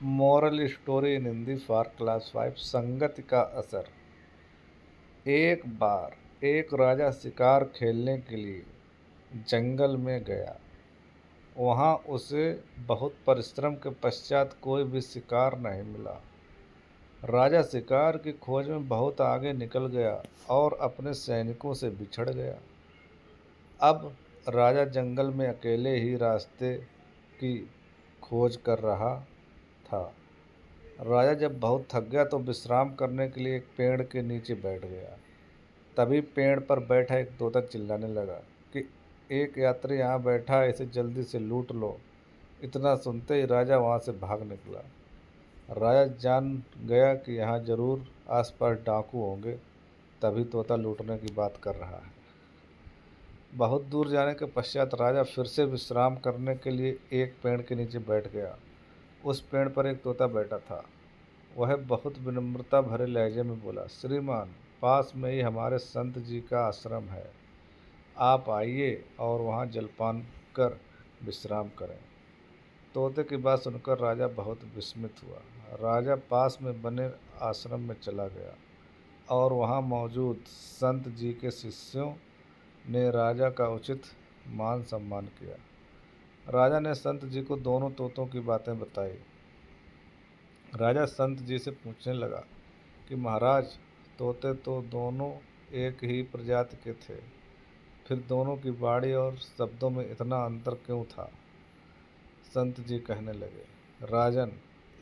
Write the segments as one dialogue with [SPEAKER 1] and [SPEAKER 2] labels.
[SPEAKER 1] Moral story in Hindi for class 5। संगति का असर। एक बार एक राजा शिकार खेलने के लिए जंगल में गया। वहां उसे बहुत परिश्रम के पश्चात कोई भी शिकार नहीं मिला। राजा शिकार की खोज में बहुत आगे निकल गया और अपने सैनिकों से बिछड़ गया। अब राजा जंगल में अकेले ही रास्ते की खोज कर रहा था। राजा जब बहुत थक गया तो विश्राम करने के लिए एक पेड़ के नीचे बैठ गया। तभी पेड़ पर बैठा एक तोता चिल्लाने लगा कि एक यात्री यहाँ बैठा है, इसे जल्दी से लूट लो। इतना सुनते ही राजा वहाँ से भाग निकला। राजा जान गया कि यहाँ जरूर आसपास डाकू होंगे, तभी तोता लूटने की बात कर रहा है। बहुत दूर जाने के पश्चात राजा फिर से विश्राम करने के लिए एक पेड़ के नीचे बैठ गया। उस पेड़ पर एक तोता बैठा था। वह बहुत विनम्रता भरे लहजे में बोला, श्रीमान, पास में ही हमारे संत जी का आश्रम है। आप आइए और वहाँ जलपान कर विश्राम करें। तोते की बात सुनकर राजा बहुत विस्मित हुआ। राजा पास में बने आश्रम में चला गया और वहाँ मौजूद संत जी के शिष्यों ने राजा का उचित मान सम्मान किया। राजा ने संत जी को दोनों तोतों की बातें बताई। राजा संत जी से पूछने लगा कि महाराज, तोते तो दोनों एक ही प्रजाति के थे, फिर दोनों की वाणी और शब्दों में इतना अंतर क्यों था? संत जी कहने लगे, राजन,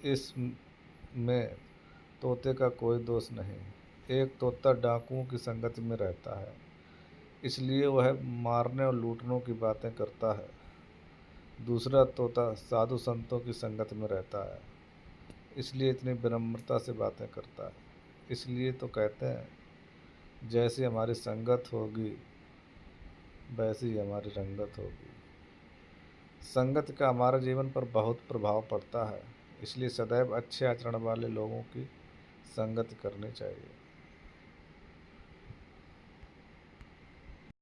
[SPEAKER 1] इस में तोते का कोई दोष नहीं। एक तोता डाकुओं की संगति में रहता है, इसलिए वह मारने और लूटने की बातें करता है। दूसरा तोता साधु संतों की संगत में रहता है, इसलिए इतनी विनम्रता से बातें करता है। इसलिए तो कहते हैं, जैसी हमारी संगत होगी वैसी ही हमारी रंगत होगी। संगत का हमारे जीवन पर बहुत प्रभाव पड़ता है, इसलिए सदैव अच्छे आचरण वाले लोगों की संगत करनी चाहिए।